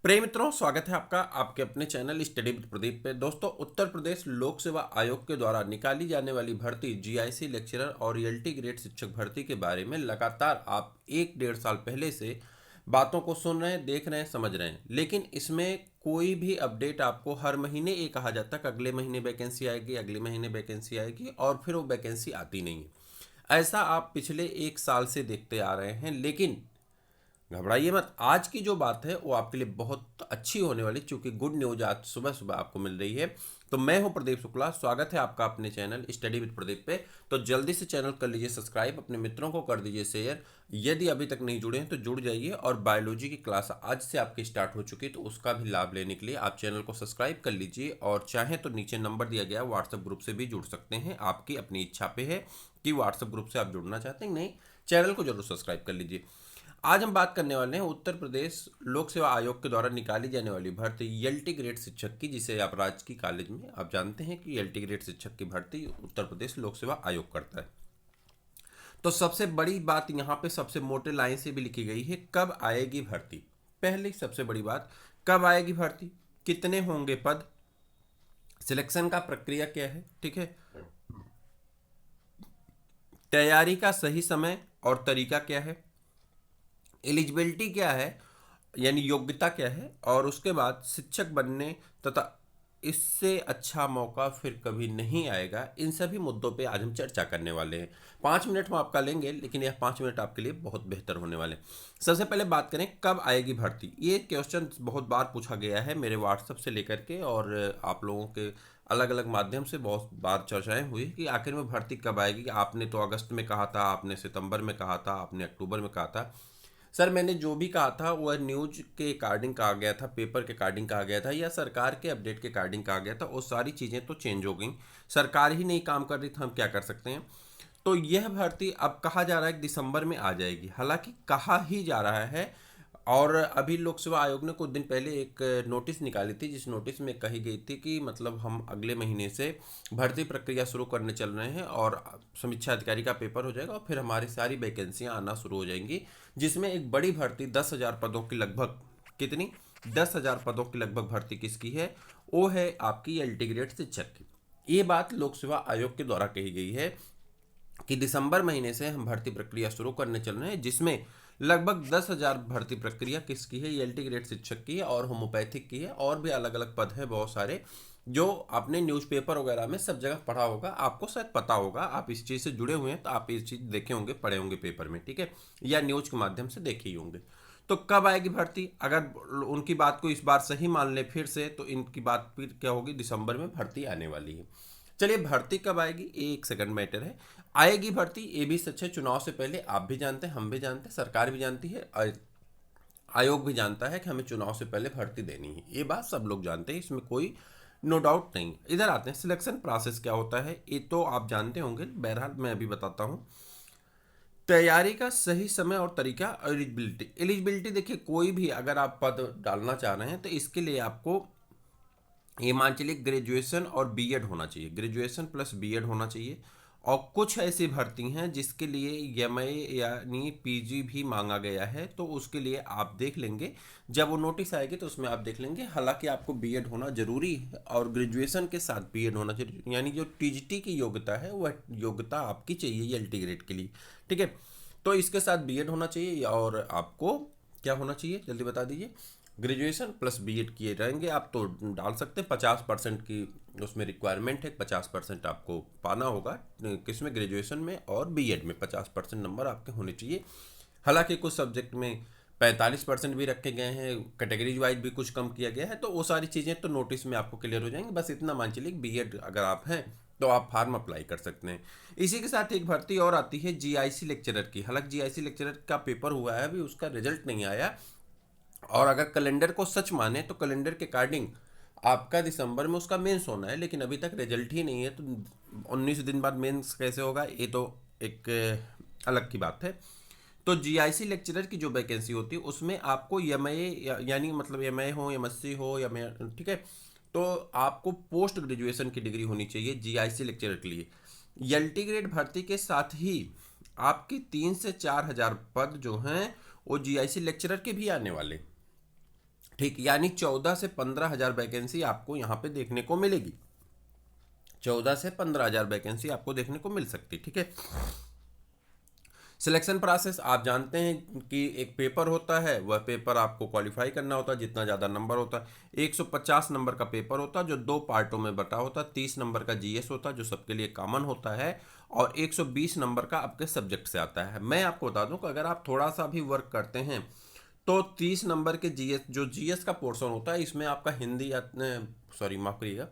प्रिय मित्रों, स्वागत है आपका आपके अपने चैनल स्टडी विद प्रदीप पे। दोस्तों, उत्तर प्रदेश लोक सेवा आयोग के द्वारा निकाली जाने वाली भर्ती जीआईसी लेक्चरर और एलटी ग्रेड शिक्षक भर्ती के बारे में लगातार आप 1-1.5 साल पहले से बातों को सुन रहे हैं, देख रहे हैं, समझ रहे हैं, लेकिन इसमें कोई भी अपडेट आपको हर महीने ये कहा जाता है कि अगले महीने वैकेंसी आएगी, अगले महीने वैकेंसी आएगी और फिर वो वैकेंसी आती नहीं है। ऐसा आप पिछले 1 साल से देखते आ रहे हैं, लेकिन घबराइए मत। आज की जो बात है वो आपके लिए बहुत अच्छी होने वाली, क्योंकि गुड न्यूज आज सुबह सुबह आपको मिल रही है। तो मैं हूं प्रदीप शुक्ला, स्वागत है आपका अपने चैनल स्टडी विद प्रदीप पे। तो जल्दी से चैनल कर लीजिए सब्सक्राइब, अपने मित्रों को कर दीजिए शेयर। यदि अभी तक नहीं जुड़े हैं तो जुड़ जाइए, और बायोलॉजी की क्लास आज से आपकी स्टार्ट हो चुकी है, तो उसका भी लाभ लेने के लिए आप चैनल को सब्सक्राइब कर लीजिए। और चाहें तो नीचे नंबर दिया गया व्हाट्सएप ग्रुप से भी जुड़ सकते हैं। आपकी अपनी इच्छा पे है कि व्हाट्सएप ग्रुप से आप जुड़ना चाहते हैं, नहीं, चैनल को जरूर सब्सक्राइब कर लीजिए। आज हम बात करने वाले हैं उत्तर प्रदेश लोक सेवा आयोग के द्वारा निकाली जाने वाली भर्ती एलटी ग्रेड शिक्षक की, जिसे आप राजकीय कॉलेज में आप जानते हैं कि एलटी ग्रेड शिक्षक की भर्ती उत्तर प्रदेश लोक सेवा आयोग करता है। तो सबसे बड़ी बात यहाँ पे सबसे मोटे लाइन से भी लिखी गई है, कब आएगी भर्ती। पहली सबसे बड़ी बात, कब आएगी भर्ती, कितने होंगे पद, सिलेक्शन का प्रक्रिया क्या है, ठीक है, तैयारी का सही समय और तरीका क्या है, एलिजिबिलिटी क्या है यानी योग्यता क्या है, और उसके बाद शिक्षक बनने तथा इससे अच्छा मौका फिर कभी नहीं आएगा। इन सभी मुद्दों पे आज हम चर्चा करने वाले हैं। 5 मिनट हम आपका लेंगे, लेकिन यह 5 मिनट आपके लिए बहुत बेहतर होने वाले हैं। सबसे पहले बात करें कब आएगी भर्ती। ये क्वेश्चन बहुत बार पूछा गया है मेरे व्हाट्सएप से लेकर के, और आप लोगों के अलग अलग माध्यम से बहुत बार चर्चाएं हुई कि आखिर में भर्ती कब आएगी। आपने तो अगस्त में कहा था, आपने सितंबर में कहा था, आपने अक्टूबर में कहा था। सर, मैंने जो भी कहा था वह न्यूज के अकॉर्डिंग कहा गया था, पेपर के अकॉर्डिंग कहा गया था, या सरकार के अपडेट के अकॉर्डिंग कहा गया था। वो सारी चीज़ें तो चेंज हो गई, सरकार ही नहीं काम कर रही, तो हम क्या कर सकते हैं। तो यह भर्ती अब कहा जा रहा है कि दिसंबर में आ जाएगी, हालांकि कहा ही जा रहा है। और अभी लोक सेवा आयोग ने कुछ दिन पहले एक नोटिस निकाली थी, जिस नोटिस में कही गई थी कि मतलब हम अगले महीने से भर्ती प्रक्रिया शुरू करने चल रहे हैं, और समीक्षा अधिकारी का पेपर हो जाएगा और फिर हमारी सारी वैकेंसियां आना शुरू हो जाएंगी, जिसमें एक बड़ी भर्ती 10,000 पदों की लगभग, कितनी, 10,000 पदों की लगभग भर्ती किसकी है, वो है आपकी एलटी ग्रेड शिक्षक की। ये बात लोक सेवा आयोग के द्वारा कही गई है कि दिसंबर महीने से हम भर्ती प्रक्रिया शुरू करने चल रहे हैं, जिसमें लगभग 10,000 भर्ती प्रक्रिया किसकी है, एलटी ग्रेड शिक्षक की है, और होम्योपैथिक की है, और भी अलग अलग पद है बहुत सारे, जो आपने न्यूज़पेपर वगैरह में सब जगह पढ़ा होगा, आपको शायद पता होगा, आप इस चीज़ से जुड़े हुए हैं तो आप इस चीज़ देखे होंगे, पढ़े होंगे पेपर में, ठीक है, या न्यूज़ के माध्यम से देखे ही होंगे। तो कब आएगी भर्ती, अगर उनकी बात को इस बार सही मान ले फिर से, तो इनकी बात फिर क्या होगी, दिसंबर में भर्ती आने वाली है। चलिए, भर्ती कब आएगी ये एक सेकंड मैटर है। आएगी भर्ती, ये भी सच है। चुनाव से पहले आप भी जानते हैं, हम भी जानते हैं, सरकार भी जानती है, आयोग भी जानता है कि हमें चुनाव से पहले भर्ती देनी है। ये बात सब लोग जानते हैं, इसमें कोई नो डाउट नहीं। इधर आते हैं, सिलेक्शन प्रोसेस क्या होता है ये तो आप जानते होंगे, बहरहाल मैं अभी बताता हूँ। तैयारी का सही समय और तरीका, एलिजिबिलिटी। एलिजिबिलिटी देखिए, कोई भी अगर आप पद डालना चाह रहे हैं तो इसके लिए आपको ये मान चलिए ग्रेजुएशन और बीएड होना चाहिए, ग्रेजुएशन प्लस बीएड होना चाहिए। और कुछ ऐसी भर्ती हैं जिसके लिए एमए यानी पीजी भी मांगा गया है, तो उसके लिए आप देख लेंगे, जब वो नोटिस आएगी तो उसमें आप देख लेंगे। हालांकि आपको बीएड होना जरूरी है और ग्रेजुएशन के साथ बीएड होना चाहिए, यानी जो टीजीटी की योग्यता है वह योग्यता आपकी चाहिए एलटी ग्रेड के लिए, ठीक है। तो इसके साथ बीएड होना चाहिए, और आपको क्या होना चाहिए जल्दी बता दीजिए। ग्रेजुएशन प्लस बीएड किए रहेंगे आप तो डाल सकते हैं। 50% की उसमें रिक्वायरमेंट है, 50% आपको पाना होगा किसमें, ग्रेजुएशन में, और बीएड में 50% नंबर आपके होने चाहिए। हालांकि कुछ सब्जेक्ट में 45% भी रखे गए हैं, कैटेगरीज वाइज भी कुछ कम किया गया है, तो वो सारी चीज़ें तो नोटिस में आपको क्लियर हो जाएंगी। बस इतना मान चलिए बीएड अगर आप हैं तो आप फार्म अप्लाई कर सकते हैं। इसी के साथ एक भर्ती और आती है जीआईसी लेक्चरर की। हालांकि जीआईसी लेक्चरर का पेपर हुआ है, अभी उसका रिजल्ट नहीं आया, और अगर कैलेंडर को सच माने तो कैलेंडर के अकॉर्डिंग आपका दिसंबर में उसका मेंस होना है, लेकिन अभी तक रिजल्ट ही नहीं है, तो 19 दिन बाद मेंस कैसे होगा, ये तो एक अलग की बात है। तो जीआईसी लेक्चरर की जो वैकेंसी होती है उसमें आपको एमए यानी मतलब एमए हो, एमएससी हो, या ठीक है, तो आपको पोस्ट ग्रेजुएशन की डिग्री होनी चाहिए जीआईसी लेक्चरर के लिए। एलटी ग्रेड भर्ती के साथ ही आपकी 3 से 4 हज़ार पद जो हैं वो जीआईसी लेक्चरर के भी आने वाले, ठीक, यानी 14 से 15 हज़ार वैकेंसी आपको यहाँ पे देखने को मिलेगी। 14 से 15 हज़ार वैकेंसी आपको देखने को मिल सकती, ठीक है। सिलेक्शन प्रोसेस आप जानते हैं कि एक पेपर होता है, वह पेपर आपको क्वालिफाई करना होता है। जितना ज़्यादा नंबर होता है, 150 नंबर का पेपर होता है जो 2 पार्टों में बटा होता है। 30 नंबर का जीएस होता है जो सबके लिए कॉमन होता है, और 120 नंबर का आपके सब्जेक्ट से आता है। मैं आपको बता दूं कि अगर आप थोड़ा सा भी वर्क करते हैं तो 30 नंबर के जीएस, जो जीएस का पोर्शन होता है, इसमें आपका हिंदी, सॉरी माफ करिएगा,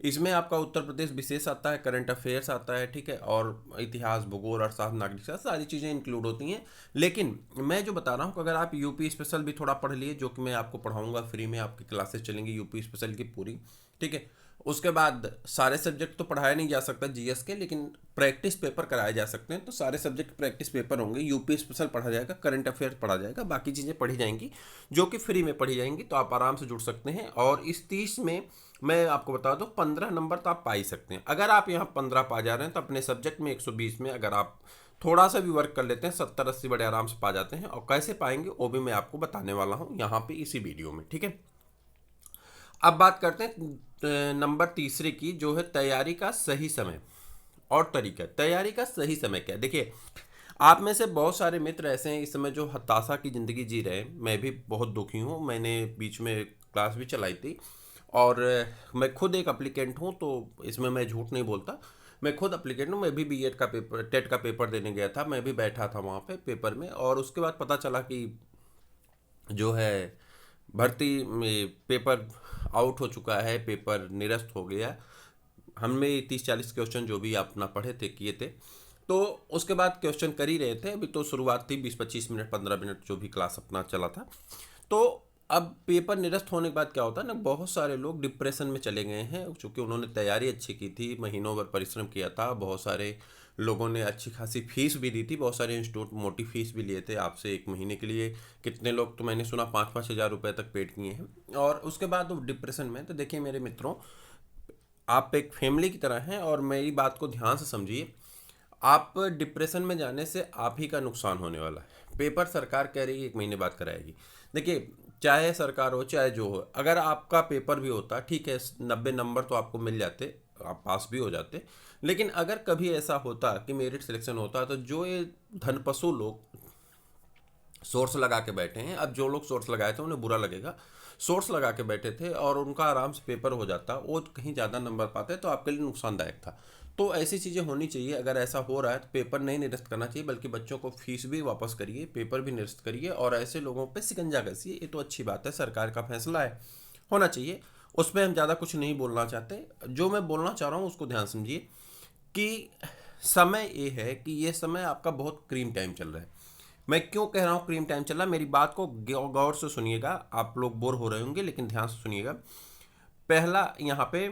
इसमें आपका उत्तर प्रदेश विशेष आता है, करंट अफेयर्स आता है, ठीक है, और इतिहास, भूगोल, अर्थशास्त्र, नागरिक शास्त्र, सारी चीज़ें इंक्लूड होती हैं। लेकिन मैं जो बता रहा हूँ कि अगर आप यूपी स्पेशल भी थोड़ा पढ़ लिए, जो कि मैं आपको पढ़ाऊंगा फ्री में, आपकी क्लासेस चलेंगी यूपी स्पेशल की पूरी, ठीक है। उसके बाद सारे सब्जेक्ट तो पढ़ाया नहीं जा सकता जीएस के, लेकिन प्रैक्टिस पेपर कराए जा सकते हैं। तो सारे सब्जेक्ट प्रैक्टिस पेपर होंगे, यूपी स्पेशल पढ़ा जाएगा, करंट अफेयर पढ़ा जाएगा, बाकी चीज़ें पढ़ी जाएंगी जो कि फ्री में पढ़ी जाएंगी। तो आप आराम से जुड़ सकते हैं। और इस 30 में मैं आपको बता दूं 15 नंबर तो आप पा ही सकते हैं। अगर आप यहाँ 15 पा जा रहे हैं तो अपने सब्जेक्ट में 120 में अगर आप थोड़ा सा भी वर्क कर लेते हैं 70-80 बड़े आराम से पा जाते हैं। और कैसे पाएंगे वो भी मैं आपको बताने वाला हूँ यहाँ पे इसी वीडियो में, ठीक है। अब बात करते हैं नंबर तीसरे की, जो है तैयारी का सही समय और तरीका। तैयारी का सही समय क्या है? देखिए, आप में से बहुत सारे मित्र ऐसे हैं इस समय जो हताशा की ज़िंदगी जी रहे हैं। मैं भी बहुत दुखी हूँ। मैंने बीच में क्लास भी चलाई थी, और मैं खुद एक अप्लीकेंट हूँ, तो इसमें मैं झूठ नहीं बोलता। मैं खुद अप्लीकेंट हूँ। मैं भी बीएड का पेपर, टेट का पेपर देने गया था। मैं भी बैठा था वहाँ पे पेपर में, और उसके बाद पता चला कि जो है भर्ती में पेपर आउट हो चुका है, पेपर निरस्त हो गया। हमने 30-40 क्वेश्चन जो भी अपना पढ़े थे, किए थे, तो उसके बाद क्वेश्चन कर ही रहे थे। अभी तो शुरुआत थी, 20-25 मिनट, 15 मिनट जो भी क्लास अपना चला था। तो अब पेपर निरस्त होने के बाद क्या होता है ना, बहुत सारे लोग डिप्रेशन में चले गए हैं, क्योंकि उन्होंने तैयारी अच्छी की थी, महीनों भर परिश्रम किया था। बहुत सारे लोगों ने अच्छी खासी फीस भी दी थी, बहुत सारे इंस्टीट्यूट मोटी फीस भी लिए थे आपसे 1 महीने के लिए। कितने लोग तो मैंने सुना 5-5 हज़ार रुपये तक पेड किए हैं, और उसके बाद वो डिप्रेशन में। तो देखिए मेरे मित्रों, आप एक फैमिली की तरह हैं, और मेरी बात को ध्यान से समझिए। आप डिप्रेशन में जाने से आप ही का नुकसान होने वाला है। पेपर सरकार कह रही है 1 महीने बाद कराएगी। देखिए, चाहे सरकार हो चाहे जो हो, अगर आपका पेपर भी होता, ठीक है, 90 नंबर तो आपको मिल जाते, आप पास भी हो जाते। लेकिन अगर कभी ऐसा होता कि मेरिट सिलेक्शन होता, तो जो ये धनपशु लोग सोर्स लगा के बैठे हैं, अब जो लोग सोर्स लगाए थे उन्हें बुरा लगेगा, सोर्स लगा के बैठे थे और उनका आराम से पेपर हो जाता, वो कहीं ज़्यादा नंबर पाते, तो आपके लिए नुकसानदायक था। तो ऐसी चीज़ें होनी चाहिए। अगर ऐसा हो रहा है तो पेपर नहीं निरस्त करना चाहिए, बल्कि बच्चों को फीस भी वापस करिए, पेपर भी निरस्त करिए, और ऐसे लोगों पे शिकंजा कसिए। ये तो अच्छी बात है, सरकार का फैसला है, होना चाहिए। उसमें हम ज़्यादा कुछ नहीं बोलना चाहते। जो मैं बोलना चाह रहा हूँ उसको ध्यान समझिए कि समय ये है कि ये समय आपका बहुत क्रीम टाइम चल रहा है। मैं क्यों कह रहा हूँ क्रीम टाइम चल रहा है, मेरी बात को गौर से सुनिएगा। आप लोग बोर हो रहे होंगे, लेकिन ध्यान से सुनिएगा। पहला यहाँ पे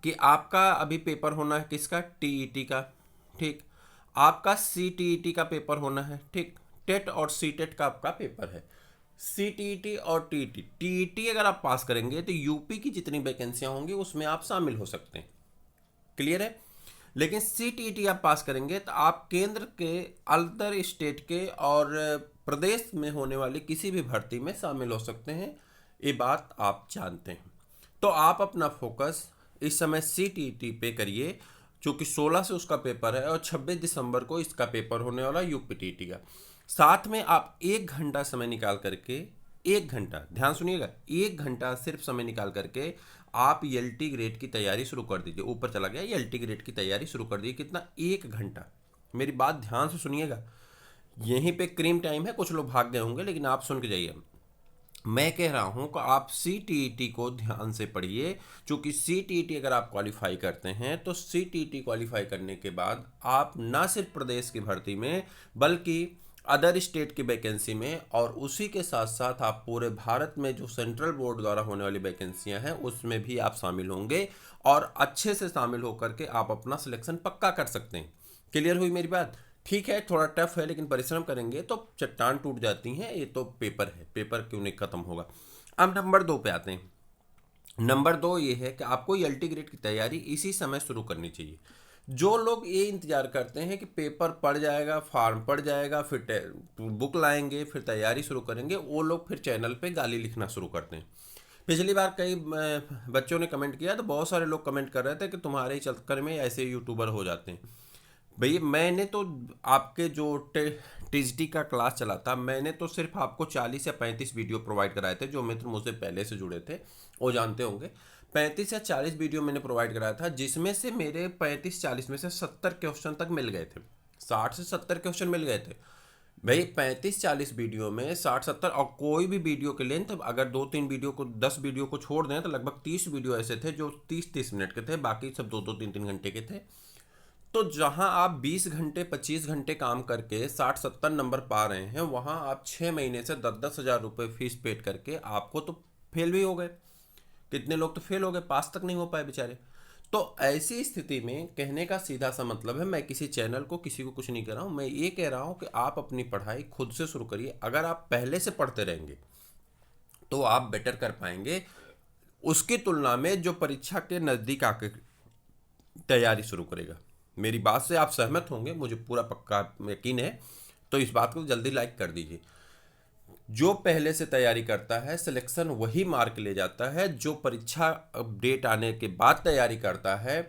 कि आपका अभी पेपर होना है किसका, टीईटी का, ठीक। आपका सीटीईटी का पेपर होना है, ठीक। टेट और सीटेट का आपका पेपर है। सीटीईटी और टीईटी, टीईटी अगर आप पास करेंगे तो यूपी की जितनी वैकेंसियां होंगी उसमें आप शामिल हो सकते हैं, क्लियर है। लेकिन सीटीईटी आप पास करेंगे तो आप केंद्र के, अदर स्टेट के और प्रदेश में होने वाली किसी भी भर्ती में शामिल हो सकते हैं। ये बात आप जानते हैं। तो आप अपना फोकस इस समय सीटीईटी पे करिए, चूँकि 16 से उसका पेपर है और 26 दिसंबर को इसका पेपर होने वाला यूपीटीटी का। साथ में आप 1 घंटा समय निकाल करके, 1 घंटा, ध्यान सुनिएगा, 1 घंटा सिर्फ समय निकाल करके आप एलटी ग्रेड की तैयारी शुरू कर दीजिए। ऊपर चला गया, एलटी ग्रेड की तैयारी शुरू कर दीजिए। कितना? 1 घंटा। मेरी बात ध्यान से सुनिएगा, यहीं पे क्रीम टाइम है। कुछ लोग भाग गए होंगे, लेकिन आप सुन के जाइए। मैं कह रहा हूं कि आप सीटीईटी को ध्यान से पढ़िए, क्योंकि सीटीईटी अगर आप क्वालिफाई करते हैं तो सीटीईटी क्वालिफाई करने के बाद आप ना सिर्फ प्रदेश की भर्ती में, बल्कि अदर स्टेट की वैकेंसी में, और उसी के साथ साथ आप पूरे भारत में जो सेंट्रल बोर्ड द्वारा होने वाली वैकेंसियां हैं उसमें भी आप शामिल होंगे, और अच्छे से शामिल होकर के आप अपना सिलेक्शन पक्का कर सकते हैं। क्लियर हुई मेरी बात? ठीक है, थोड़ा टफ है, लेकिन परिश्रम करेंगे तो चट्टान टूट जाती हैं। ये तो पेपर है, पेपर क्यों नहीं खत्म होगा। अब नंबर 2 पे आते हैं। नंबर 2 ये है कि आपको एलटी ग्रेड की तैयारी इसी समय शुरू करनी चाहिए। जो लोग ये इंतज़ार करते हैं कि पेपर पढ़ जाएगा, फॉर्म पढ़ जाएगा, फिर बुक लाएंगे, फिर तैयारी शुरू करेंगे, वो लोग फिर चैनल पे गाली लिखना शुरू करते हैं। पिछली बार कई बच्चों ने कमेंट किया तो बहुत सारे लोग कमेंट कर रहे थे कि तुम्हारे ही चक्कर में ऐसे यूट्यूबर हो जाते हैं। भई मैंने तो आपके जो टीजीटी का क्लास चला था, मैंने तो सिर्फ आपको 40 या 35 वीडियो प्रोवाइड कराए थे। जो मित्र मुझसे पहले से जुड़े थे वो जानते होंगे, 35 या 40 वीडियो मैंने प्रोवाइड कराया था, जिसमें से मेरे 35-40 में से 70 क्वेश्चन तक मिल गए थे। 60 से 70 क्वेश्चन मिल गए थे भाई। 35-40 वीडियो में 60-70, और कोई भी वीडियो के लेंथ अगर 2-3 वीडियो को 10 वीडियो को छोड़ दें तो लगभग 30 वीडियो ऐसे थे जो 30-30 मिनट के थे, बाकी सब 2-2 3-3 घंटे के थे। तो जहां आप 20 घंटे 25 घंटे काम करके 60-70 नंबर पा रहे हैं, वहां आप 6 महीने से 10-10 हज़ार रुपये फीस पेड करके आपको तो फेल भी हो गए। कितने लोग तो फेल हो गए, पास तक नहीं हो पाए बेचारे। तो ऐसी स्थिति में कहने का सीधा सा मतलब है, मैं किसी चैनल को किसी को कुछ नहीं कह रहा हूँ, मैं ये कह रहा हूँ कि आप अपनी पढ़ाई खुद से शुरू करिए। अगर आप पहले से पढ़ते रहेंगे तो आप बेटर कर पाएंगे उसकी तुलना में जो परीक्षा के नज़दीक आके तैयारी शुरू करेगा। मेरी बात से आप सहमत होंगे, मुझे पूरा पक्का यकीन है। तो इस बात को जल्दी लाइक कर दीजिए। जो पहले से तैयारी करता है सिलेक्शन वही मार्क ले जाता है, जो परीक्षा अपडेट आने के बाद तैयारी करता है।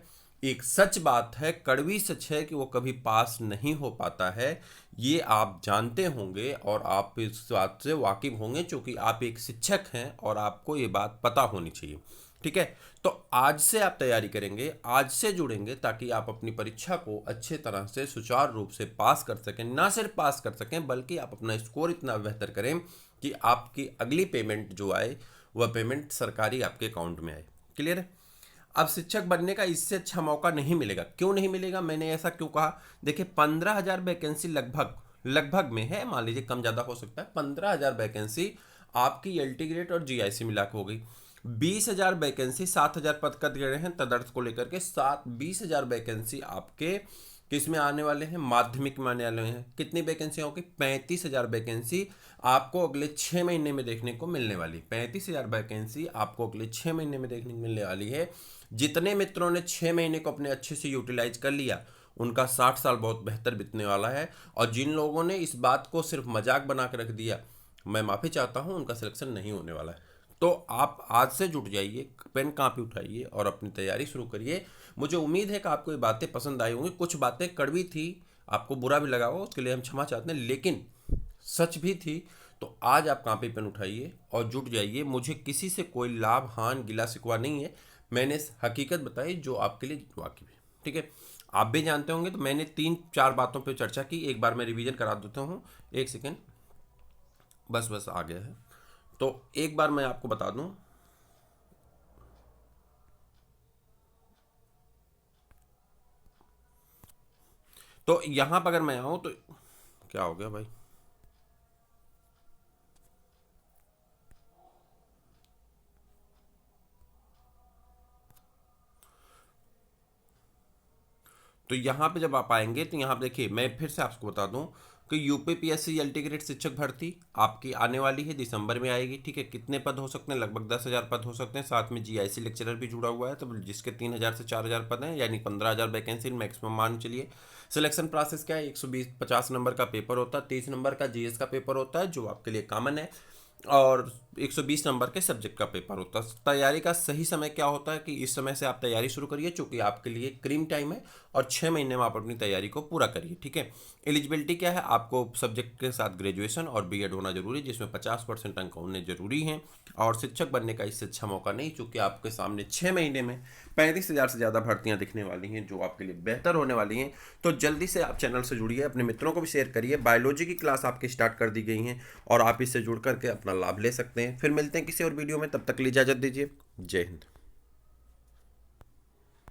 एक सच बात है, कड़वी सच है कि वो कभी पास नहीं हो पाता है। ये आप जानते होंगे और आप इस बात से वाकिफ होंगे, क्योंकि आप एक शिक्षक हैं और आपको ये बात पता होनी चाहिए। ठीक है, तो आज से आप तैयारी करेंगे, आज से जुड़ेंगे, ताकि आप अपनी परीक्षा को अच्छे तरह से सुचारू रूप से पास कर सकें। ना सिर्फ पास कर सकें बल्कि आप अपना स्कोर इतना बेहतर करें कि आपकी अगली पेमेंट जो आए वह पेमेंट सरकारी आपके अकाउंट में आए। क्लियर है? अब शिक्षक बनने का इससे अच्छा मौका नहीं मिलेगा। क्यों नहीं मिलेगा, मैंने ऐसा क्यों कहा? देखिए 15,000 वैकेंसी लगभग में है, मान लीजिए कम ज़्यादा हो सकता है। 15,000 वैकेंसी आपकी एलटी ग्रेड और जीआईसी मिला के हो गई। 20,000 वैकेंसी, 7,000 पद कट गए हैं तदर्थ को लेकर के। 20,000 वैकेंसी आपके किस में आने वाले हैं? माध्यमिक में आने वाले हैं। कितनी वैकेंसी होगी? 35,000 वैकेंसी आपको अगले 6 महीने में देखने को मिलने वाली। 35,000 वैकेंसी आपको अगले 6 महीने में देखने को मिलने वाली है। जितने मित्रों ने 6 महीने को अपने अच्छे से यूटिलाइज कर लिया, उनका 60 साल बहुत बेहतर बीतने वाला है। और जिन लोगों ने इस बात को सिर्फ मजाक बना कर रख दिया, मैं माफ़ी चाहता हूँ, उनका सिलेक्शन नहीं होने वाला है। तो आप आज से जुट जाइए, पेन कापी उठाइए और अपनी तैयारी शुरू करिए। मुझे उम्मीद है कि आपको ये बातें पसंद आई होंगी। कुछ बातें कड़वी थी, आपको बुरा भी लगा हो, उसके लिए हम क्षमा चाहते हैं, लेकिन सच भी थी। तो आज आप कापी पेन उठाइए और जुट जाइए। मुझे किसी से कोई लाभ हानि गिला शिकवा नहीं है, मैंने हकीकत बताई जो आपके लिए वाकिफ है। ठीक है, आप भी जानते होंगे। तो मैंने 3-4 बातों पर चर्चा की, एक बार मैं रिवीजन करा देता हूँ। एक सेकेंड, बस आ गया है। तो एक बार मैं आपको बता दूं, तो यहां पर अगर मैं आऊं तो क्या हो गया भाई? तो यहाँ पे जब आप आएंगे तो यहाँ पे देखिए, मैं फिर से आपको बता दूं कि यूपीपीएससी एलटी ग्रेड शिक्षक भर्ती आपकी आने वाली है, दिसंबर में आएगी। ठीक है, कितने पद हो सकते हैं? लगभग 10,000 पद हो सकते हैं। साथ में जीआईसी लेक्चरर भी जुड़ा हुआ है, तो जिसके 3,000 से 4,000 पद हैं, यानी 15,000 वैकेंसी मैक्सिमम मान चलिए। सिलेक्शन प्रोसेस क्या है? 150 नंबर का पेपर होता है, 30 नंबर का जीएस का पेपर होता है जो आपके लिए कॉमन है, और 120 नंबर के सब्जेक्ट का पेपर होता है। तैयारी का सही समय क्या होता है कि इस समय से आप तैयारी शुरू करिए, चूंकि आपके लिए क्रीम टाइम है, और 6 महीने में आप अपनी तैयारी को पूरा करिए। ठीक है, एलिजिबिलिटी क्या है? आपको सब्जेक्ट के साथ ग्रेजुएशन और बीएड होना जरूरी, जिसमें 50% अंक होने जरूरी हैं। और शिक्षक बनने का इससे अच्छा मौका नहीं, चूंकि आपके सामने 6 महीने में 35,000 से ज़्यादा भर्तियां दिखने वाली हैं जो आपके लिए बेहतर होने वाली हैं। तो जल्दी से आप चैनल से जुड़िए, अपने मित्रों को भी शेयर करिए। बायोलॉजी की क्लास आपकी स्टार्ट कर दी गई हैं और आप इससे जुड़ करके अपना लाभ ले सकते हैं। फिर मिलते हैं किसी और वीडियो में, तब तक के लिए इजाज़त दीजिए। जय हिंद।